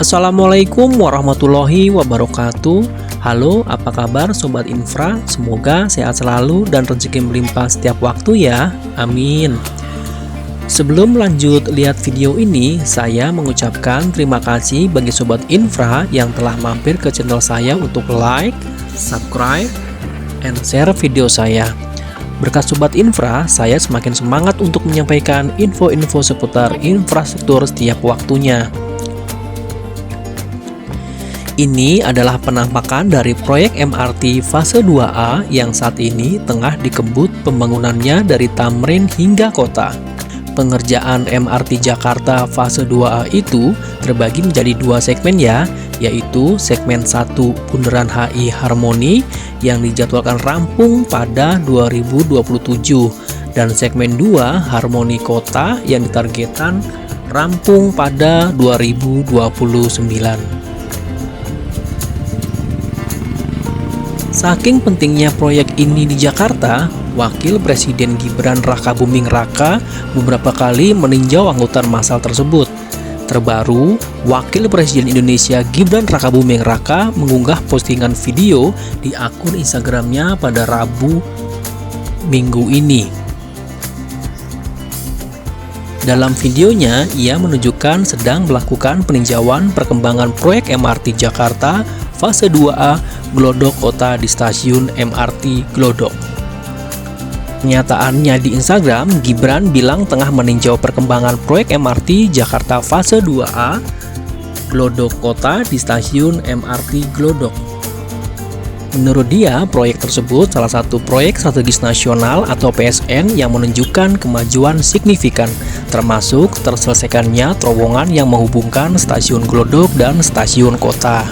Assalamualaikum warahmatullahi wabarakatuh. Halo, apa kabar Sobat Infra? Semoga sehat selalu dan rezeki melimpah setiap waktu ya. Amin. Sebelum lanjut lihat video ini, saya mengucapkan terima kasih bagi Sobat Infra yang telah mampir ke channel saya untuk like, subscribe, and share video saya. Berkat Sobat Infra, saya semakin semangat untuk menyampaikan info-info seputar infrastruktur setiap waktunya. Ini adalah penampakan dari proyek MRT fase 2A yang saat ini tengah dikebut pembangunannya dari Tamrin hingga kota. Pengerjaan MRT Jakarta fase 2A itu terbagi menjadi dua segmen ya, yaitu segmen 1 Bundaran HI Harmoni yang dijadwalkan rampung pada 2027 dan segmen 2 Harmoni Kota yang ditargetkan rampung pada 2029. Saking pentingnya proyek ini di Jakarta, Wakil Presiden Gibran Rakabuming Raka beberapa kali meninjau angkutan massal tersebut. Terbaru, Wakil Presiden Indonesia Gibran Rakabuming Raka mengunggah postingan video di akun Instagramnya pada Rabu Minggu ini. Dalam videonya, ia menunjukkan sedang melakukan peninjauan perkembangan proyek MRT Jakarta fase 2A Glodok Kota di stasiun MRT Glodok. Kenyataannya di Instagram, Gibran bilang tengah meninjau perkembangan proyek MRT Jakarta fase 2A Glodok Kota di stasiun MRT Glodok. Menurut dia, proyek tersebut salah satu proyek strategis nasional atau PSN yang menunjukkan kemajuan signifikan, termasuk terselesaikannya terowongan yang menghubungkan stasiun Glodok dan stasiun kota.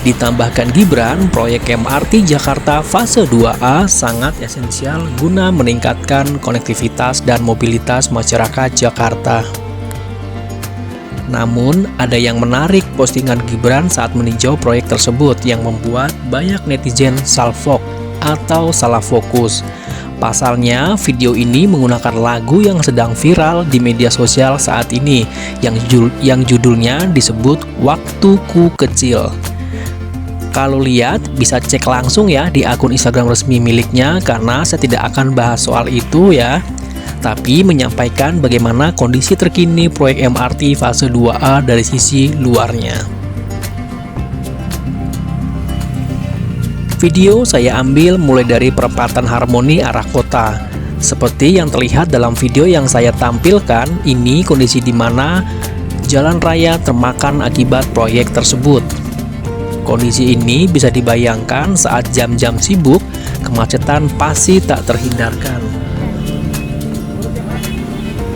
Ditambahkan Gibran, proyek MRT Jakarta fase 2A sangat esensial guna meningkatkan konektivitas dan mobilitas masyarakat Jakarta. Namun, ada yang menarik postingan Gibran saat meninjau proyek tersebut yang membuat banyak netizen salfok atau salah fokus. Pasalnya, video ini menggunakan lagu yang sedang viral di media sosial saat ini yang judulnya disebut Waktuku Kecil. Kalau lihat, bisa cek langsung ya di akun Instagram resmi miliknya karena saya tidak akan bahas soal itu ya. Tapi menyampaikan bagaimana kondisi terkini proyek MRT fase 2A dari sisi luarnya. Video saya ambil mulai dari perempatan Harmoni arah kota. Seperti yang terlihat dalam video yang saya tampilkan, ini kondisi di mana jalan raya termakan akibat proyek tersebut. Kondisi ini bisa dibayangkan saat jam-jam sibuk, kemacetan pasti tak terhindarkan.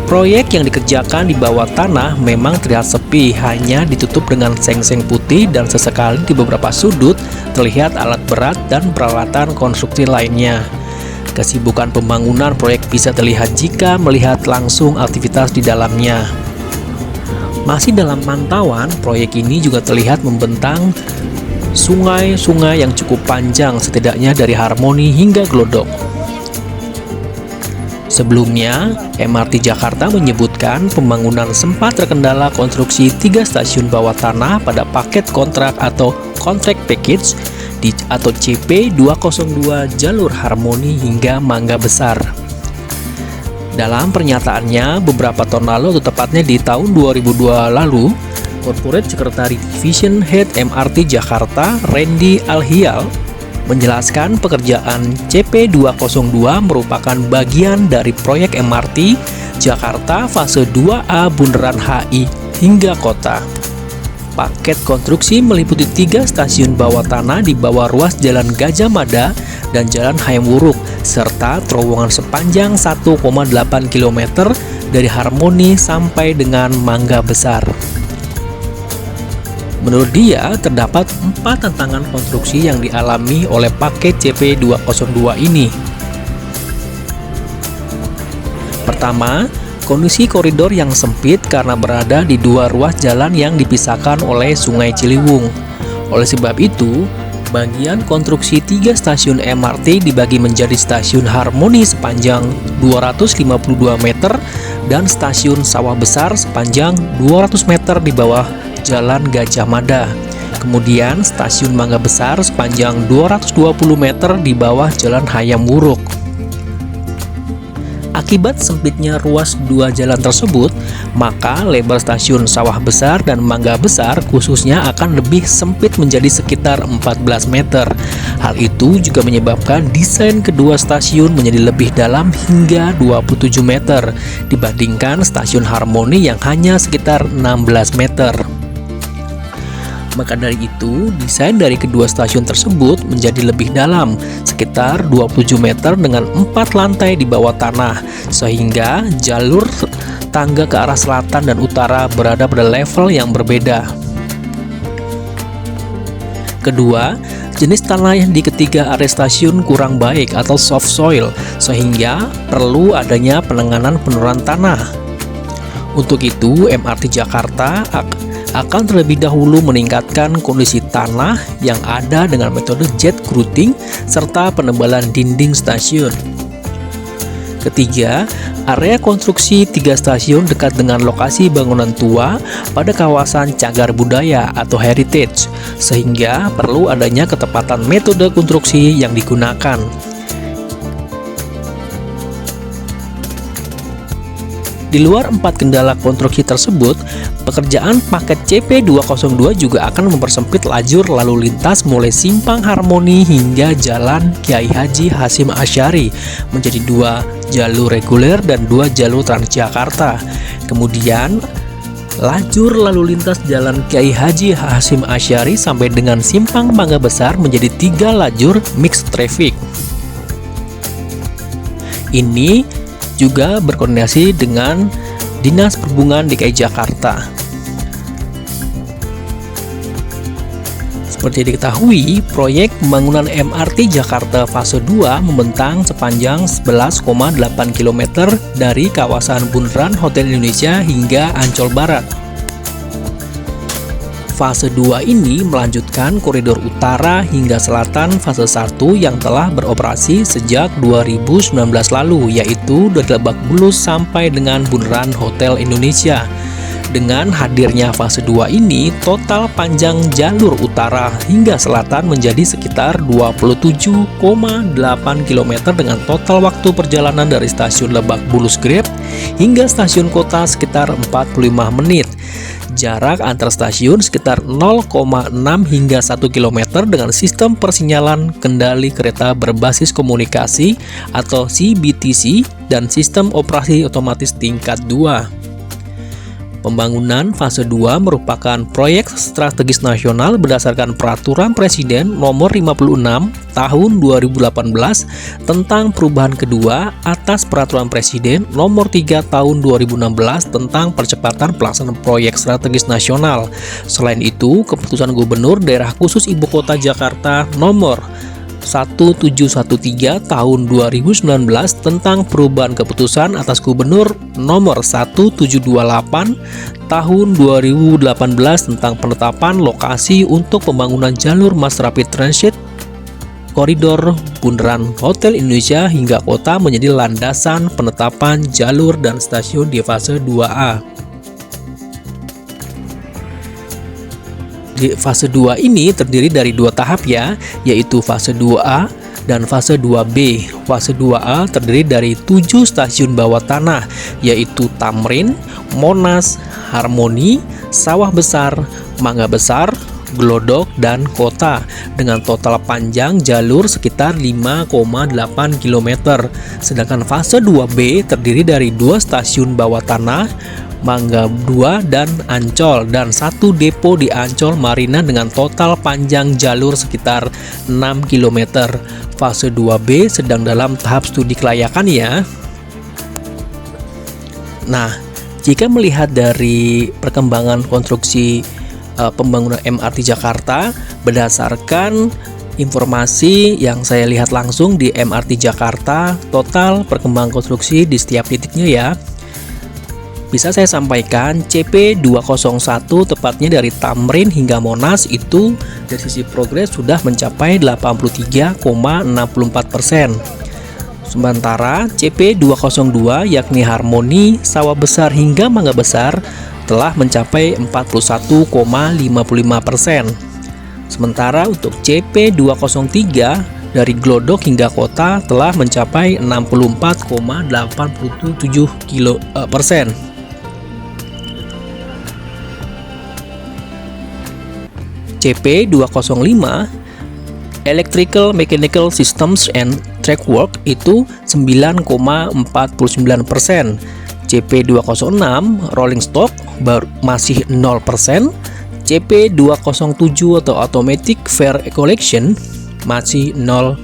Proyek yang dikerjakan di bawah tanah memang terlihat sepi, hanya ditutup dengan seng-seng putih dan sesekali di beberapa sudut terlihat alat berat dan peralatan konstruksi lainnya. Kesibukan pembangunan proyek bisa terlihat jika melihat langsung aktivitas di dalamnya. Masih dalam pantauan, proyek ini juga terlihat membentang sungai-sungai yang cukup panjang, setidaknya dari Harmoni hingga Glodok. Sebelumnya, MRT Jakarta menyebutkan pembangunan sempat terkendala konstruksi 3 stasiun bawah tanah pada paket kontrak atau contract package atau CP202 jalur Harmoni hingga Mangga Besar. Dalam pernyataannya beberapa tahun lalu atau tepatnya di tahun 2002 lalu, Corporate Secretary Division Head MRT Jakarta, Randy Alhial, menjelaskan pekerjaan CP202 merupakan bagian dari proyek MRT Jakarta fase 2A Bundaran HI hingga kota. Paket konstruksi meliputi 3 stasiun bawah tanah di bawah ruas Jalan Gajah Mada dan Jalan Hayam Wuruk, serta terowongan sepanjang 1,8 km dari Harmoni sampai dengan Mangga Besar. Menurut dia, terdapat 4 tantangan konstruksi yang dialami oleh paket CP202 ini. Pertama, kondisi koridor yang sempit karena berada di 2 ruas jalan yang dipisahkan oleh Sungai Ciliwung. Oleh sebab itu, Bagian konstruksi 3 stasiun MRT dibagi menjadi stasiun Harmoni sepanjang 252 meter dan stasiun Sawah Besar sepanjang 200 meter di bawah Jalan Gajah Mada. Kemudian stasiun Mangga Besar sepanjang 220 meter di bawah Jalan Hayam Wuruk. Akibat sempitnya ruas dua jalan tersebut, maka lebar stasiun Sawah Besar dan Mangga Besar khususnya akan lebih sempit menjadi sekitar 14 meter. Hal itu juga menyebabkan desain kedua stasiun menjadi lebih dalam hingga 27 meter dibandingkan stasiun Harmoni yang hanya sekitar 16 meter. Maka dari itu, desain dari kedua stasiun tersebut menjadi lebih dalam, sekitar 27 meter dengan 4 lantai di bawah tanah, sehingga jalur tangga ke arah selatan dan utara berada pada level yang berbeda. Kedua, jenis tanah di ketiga area stasiun kurang baik atau soft soil, sehingga perlu adanya penanganan penurunan tanah. Untuk itu, MRT Jakarta akan terlebih dahulu meningkatkan kondisi tanah yang ada dengan metode jet grouting serta penebalan dinding stasiun. Ketiga, area konstruksi 3 stasiun dekat dengan lokasi bangunan tua pada kawasan cagar budaya atau heritage, sehingga perlu adanya ketepatan metode konstruksi yang digunakan. Di luar 4 kendala konstruksi tersebut, pekerjaan paket CP202 juga akan mempersempit lajur lalu lintas mulai Simpang Harmoni hingga Jalan Kiai Haji Hasyim Asy'ari menjadi 2 jalur reguler dan 2 jalur Transjakarta. Kemudian, lajur lalu lintas Jalan Kiai Haji Hasyim Asy'ari sampai dengan Simpang Mangga Besar menjadi 3 lajur mixed traffic. Ini juga berkoordinasi dengan Dinas Perhubungan DKI Jakarta. Seperti diketahui, proyek pembangunan MRT Jakarta fase 2 membentang sepanjang 11,8 km dari kawasan Bundaran Hotel Indonesia hingga Ancol Barat. Fase 2 ini melanjutkan koridor utara hingga selatan fase 1 yang telah beroperasi sejak 2019 lalu, yaitu dari Lebak Bulus sampai dengan Bundaran Hotel Indonesia. Dengan hadirnya fase 2 ini, total panjang jalur utara hingga selatan menjadi sekitar 27,8 km dengan total waktu perjalanan dari stasiun Lebak Bulus Grab hingga stasiun kota sekitar 45 menit. Jarak antar stasiun sekitar 0,6 hingga 1 km dengan sistem persinyalan kendali kereta berbasis komunikasi atau CBTC dan sistem operasi otomatis tingkat 2. Pembangunan fase 2 merupakan proyek strategis nasional berdasarkan Peraturan Presiden Nomor 56 Tahun 2018 tentang perubahan kedua atas Peraturan Presiden Nomor 3 Tahun 2016 tentang percepatan pelaksanaan proyek strategis nasional. Selain itu, Keputusan Gubernur Daerah Khusus Ibu Kota Jakarta Nomor 1713 tahun 2019 tentang perubahan keputusan atas Gubernur nomor 1728 tahun 2018 tentang penetapan lokasi untuk pembangunan jalur Mass Rapid Transit koridor Bundaran Hotel Indonesia hingga kota menjadi landasan penetapan jalur dan stasiun di fase 2A. Di fase 2 ini terdiri dari 2 tahap ya, yaitu fase 2A dan fase 2B. Fase 2A terdiri dari 7 stasiun bawah tanah, yaitu Tamrin, Monas, Harmoni, Sawah Besar, Mangga Besar, Glodok, dan Kota dengan total panjang jalur sekitar 5,8 km. Sedangkan fase 2B terdiri dari 2 stasiun bawah tanah, Mangga 2 dan Ancol, dan 1 depo di Ancol Marina dengan total panjang jalur sekitar 6 km. Fase 2B sedang dalam tahap studi kelayakan ya. Nah, jika melihat dari perkembangan konstruksi pembangunan MRT Jakarta berdasarkan informasi yang saya lihat langsung di MRT Jakarta, total perkembangan konstruksi di setiap titiknya ya, bisa saya sampaikan CP201 tepatnya dari Tamrin hingga Monas itu Dari sisi progres sudah mencapai 83,64%. Sementara CP202 yakni Harmoni, Sawah Besar hingga Mangga Besar telah mencapai 41,55%. Sementara untuk CP203 dari Glodok hingga kota telah mencapai 64,87%. CP205 Electrical Mechanical Systems and Track Work itu 9,49%. CP206 Rolling Stock masih 0%. CP207 atau Automatic Fare Collection masih 0%.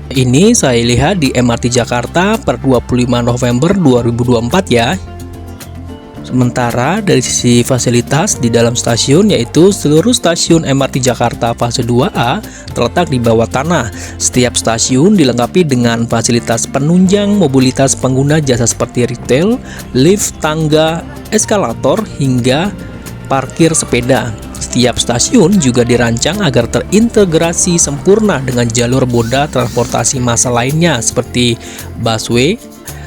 Ini saya lihat di MRT Jakarta per 25 November 2024 ya. Sementara dari sisi fasilitas di dalam stasiun, yaitu seluruh stasiun MRT Jakarta fase 2A terletak di bawah tanah. Setiap stasiun dilengkapi dengan fasilitas penunjang mobilitas pengguna jasa seperti retail, lift, tangga, eskalator, hingga parkir sepeda. Setiap stasiun juga dirancang agar terintegrasi sempurna dengan jalur moda transportasi massal lainnya seperti busway,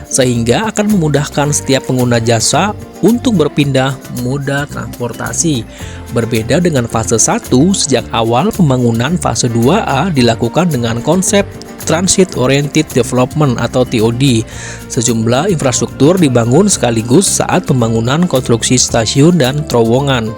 sehingga akan memudahkan setiap pengguna jasa untuk berpindah moda transportasi. Berbeda dengan fase 1, sejak awal pembangunan fase 2A dilakukan dengan konsep Transit Oriented Development atau TOD. Sejumlah infrastruktur dibangun sekaligus saat pembangunan konstruksi stasiun dan terowongan.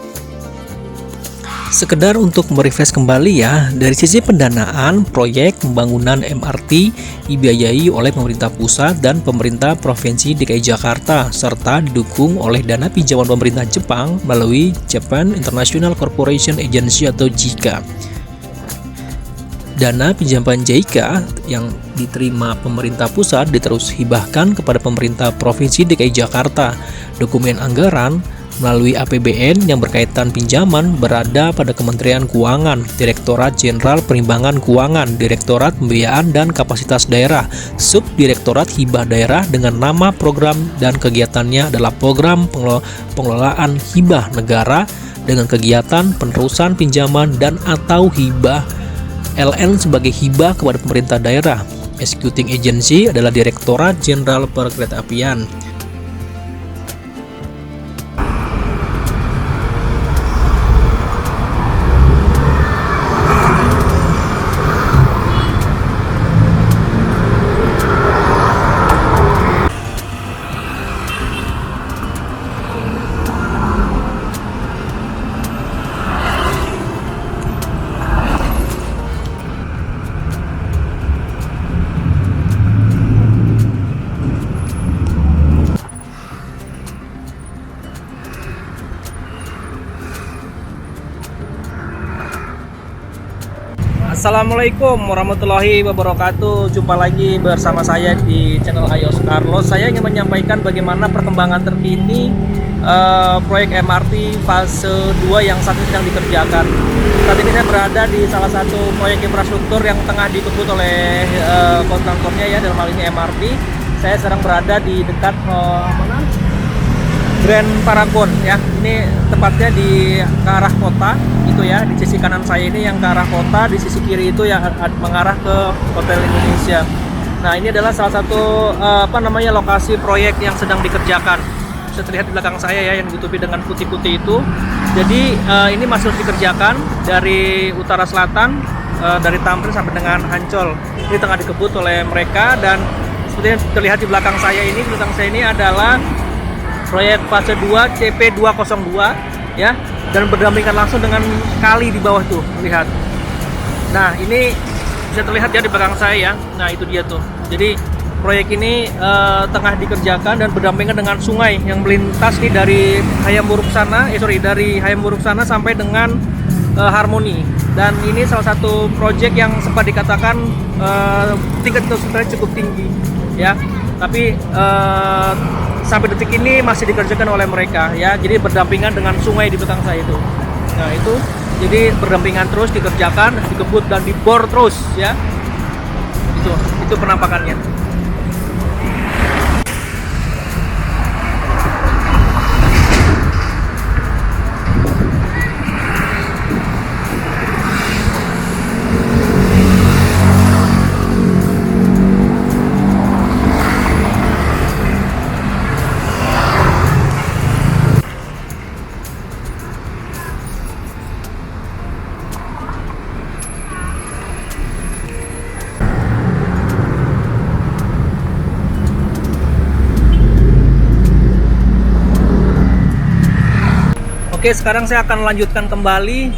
Sekedar untuk merefresh kembali ya, dari sisi pendanaan, proyek pembangunan MRT dibiayai oleh pemerintah pusat dan pemerintah Provinsi DKI Jakarta, serta didukung oleh dana pinjaman pemerintah Jepang melalui Japan International Corporation Agency atau JICA. Dana pinjaman JICA yang diterima pemerintah pusat diterus hibahkan kepada pemerintah Provinsi DKI Jakarta. Dokumen anggaran melalui APBN yang berkaitan pinjaman berada pada Kementerian Keuangan, Direktorat Jenderal Perimbangan Keuangan, Direktorat Pembiayaan dan Kapasitas Daerah, Subdirektorat Hibah Daerah dengan nama program dan kegiatannya adalah Program Pengelolaan Hibah Negara dengan kegiatan penerusan pinjaman dan atau hibah LN sebagai hibah kepada pemerintah daerah. Executing Agency adalah Direktorat Jenderal Perkeretaapian. Assalamualaikum warahmatullahi wabarakatuh. Jumpa lagi bersama saya di channel Ayos Carlos. Saya ingin menyampaikan bagaimana perkembangan terkini proyek MRT fase 2 yang saat ini sedang dikerjakan. Saat ini saya berada di salah satu proyek infrastruktur yang tengah dikebut oleh kontraktornya ya, dalam hal ini MRT. Saya sedang berada di dekat Grand Paragon ya. Ini tepatnya di ke arah kota itu ya, di sisi kanan saya ini yang ke arah kota, di sisi kiri itu yang mengarah ke Hotel Indonesia. Nah, ini adalah salah satu lokasi proyek yang sedang dikerjakan. Bisa terlihat di belakang saya ya, yang ditutupi dengan putih-putih itu. Jadi ini masih harus dikerjakan dari utara selatan, dari Tamrin sampai dengan Ancol. Ini tengah dikebut oleh mereka, dan seperti yang terlihat di belakang saya ini adalah proyek fase 2 CP202 ya, dan berdampingan langsung dengan kali di bawah tuh, lihat. Nah, ini bisa terlihat ya di belakang saya ya. Nah, itu dia tuh. Jadi proyek ini tengah dikerjakan dan berdampingan dengan sungai yang melintas nih dari Hayam Buruk sana sampai dengan Harmoni. Dan ini salah satu proyek yang sempat dikatakan tingkat kesulitannya cukup tinggi ya. Tapi sampai detik ini masih dikerjakan oleh mereka ya. Jadi berdampingan dengan sungai di belakang saya itu. Nah, itu jadi berdampingan terus dikerjakan, dikebut dan dibor terus ya. Itu penampakannya. Oke, sekarang saya akan lanjutkan kembali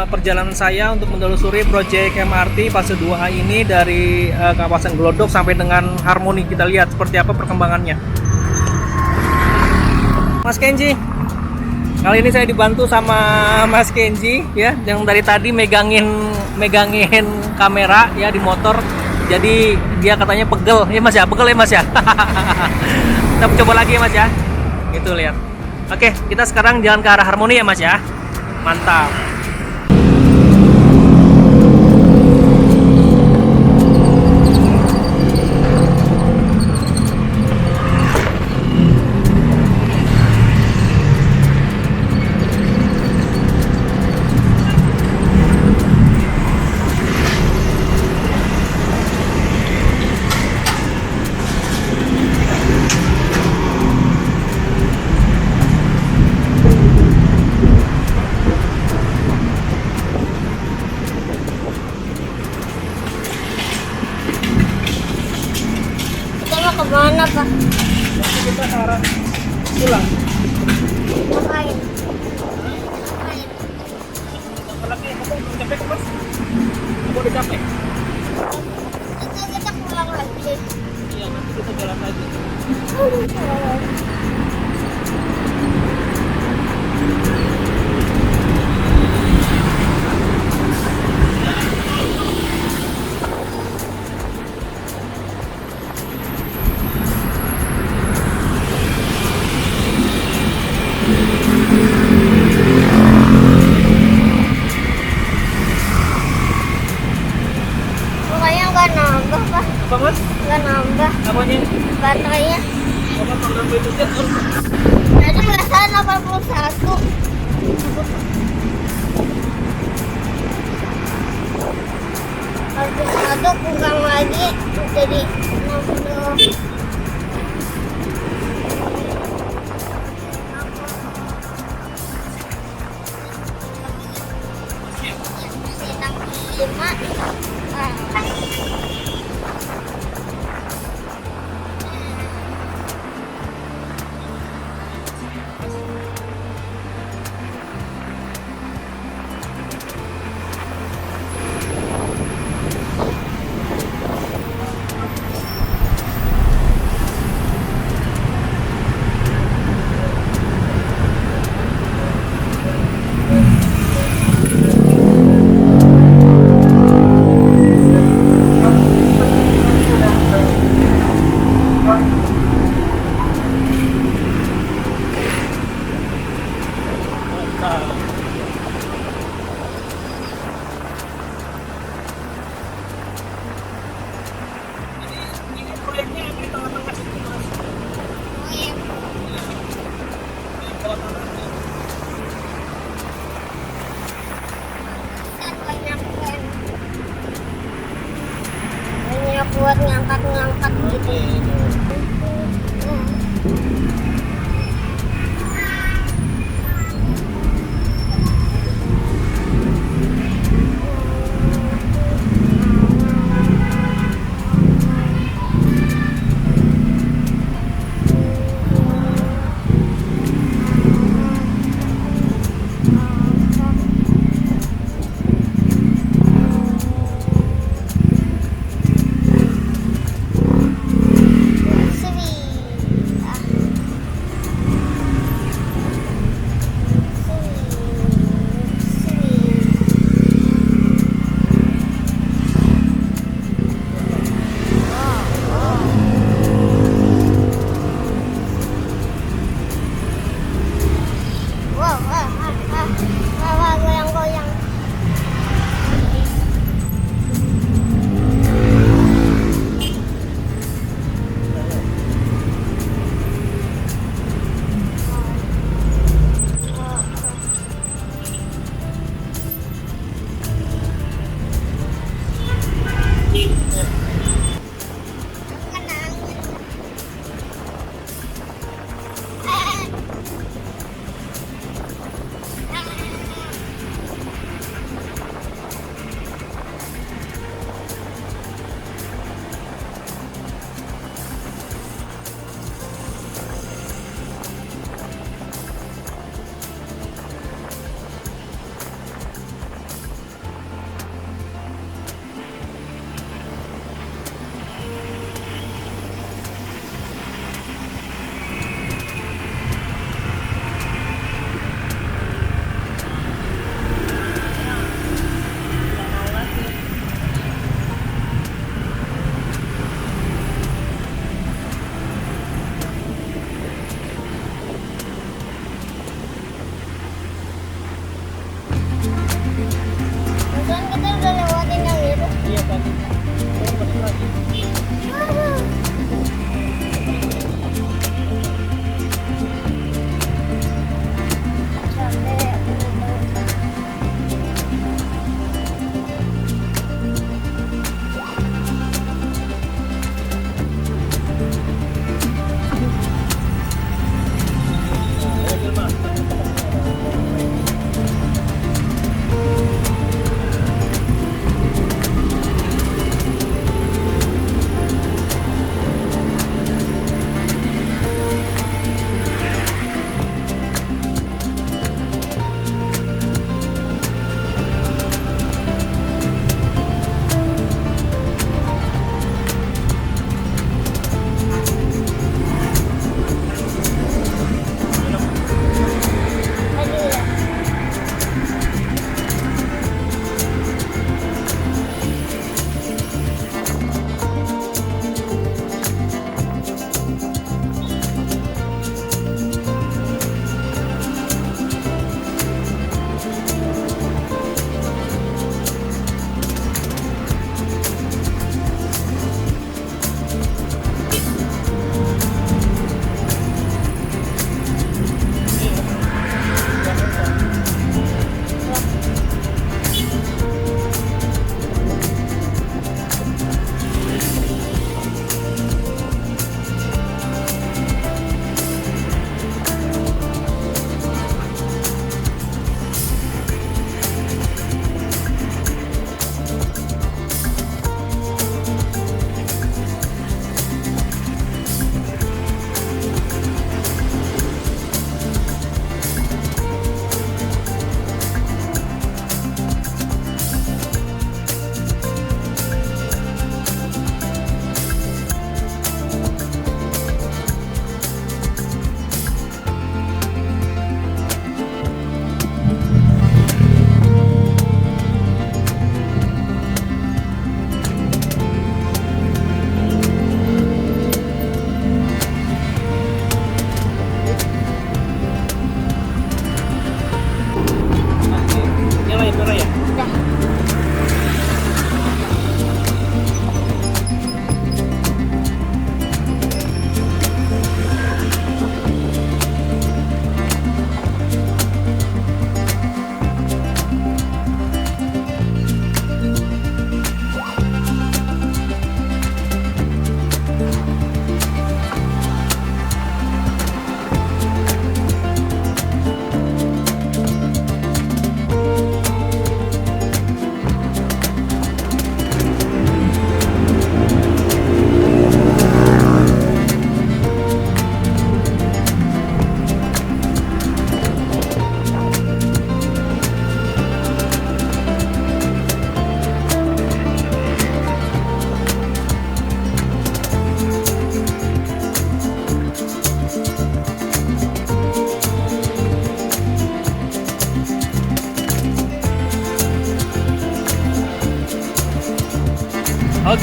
perjalanan saya untuk menelusuri proyek MRT fase 2A ini dari kawasan Glodok sampai dengan Harmoni. Kita lihat seperti apa perkembangannya. Mas Kenji, kali ini saya dibantu sama Mas Kenji ya, yang dari tadi megangin kamera ya di motor. Jadi dia katanya pegel ya Mas ya, pegel ya Mas ya. Kita coba lagi ya Mas ya. Itu lihat. Oke, kita sekarang jalan ke arah Harmoni ya Mas ya. Mantap. Kemana Pak? Kita ke arah pulang. Ngapain? Lagi kamu capek kan Mas? Kamu udah capek? Kita pulang lagi. Iya, nanti kita jalan lagi. Pokoknya nggak nambah Pak. Apa Mas? Nggak nambah Apanya? baterainya. Kamu program itu kan Tadi perasaan 81. Habis itu kurang lagi jadi 60. Masih 65.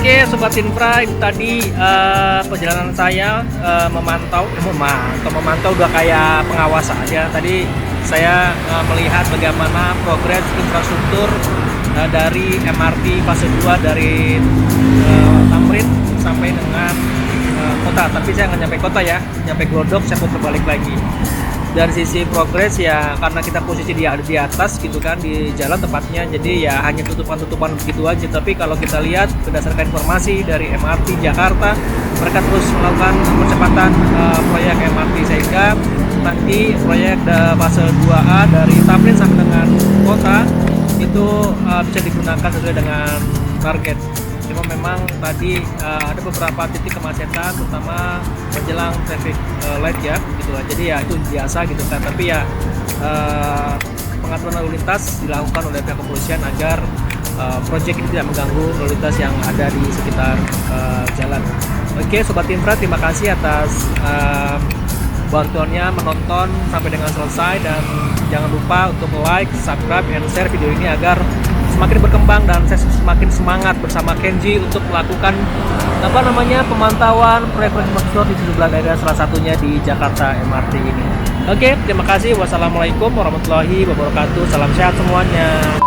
Oke, Sobat Infra, itu tadi perjalanan saya memantau udah kayak pengawas aja. Tadi saya melihat bagaimana progres infrastruktur dari MRT fase 2 dari Tamrin sampai dengan kota. Tapi saya nggak nyampe kota ya, nyampe Glodok saya putar balik lagi. Dari sisi progres ya, karena kita posisi di atas gitu kan, di jalan tepatnya, jadi ya hanya tutupan-tutupan begitu aja. Tapi kalau kita lihat berdasarkan informasi dari MRT Jakarta, mereka terus melakukan percepatan proyek MRT, sehingga nanti proyek fase 2A dari Tamrin sampai dengan kota itu bisa digunakan sesuai dengan target. Cuma memang tadi ada beberapa titik kemacetan, terutama menjelang traffic light ya, gitu lah. Jadi ya itu biasa gitu kan. Tapi ya pengaturan lalu lintas dilakukan oleh pihak kepolisian agar proyek ini tidak mengganggu lalu lintas yang ada di sekitar jalan. Oke, Sobat Infra, terima kasih atas bantuannya menonton sampai dengan selesai, dan jangan lupa untuk like, subscribe, and share video ini agar semakin berkembang dan saya semakin semangat bersama Kenji untuk melakukan pemantauan proyek-proyek infrastruktur di sejumlah daerah, salah satunya di Jakarta MRT ini. Oke, terima kasih. Wassalamualaikum warahmatullahi wabarakatuh. Salam sehat semuanya.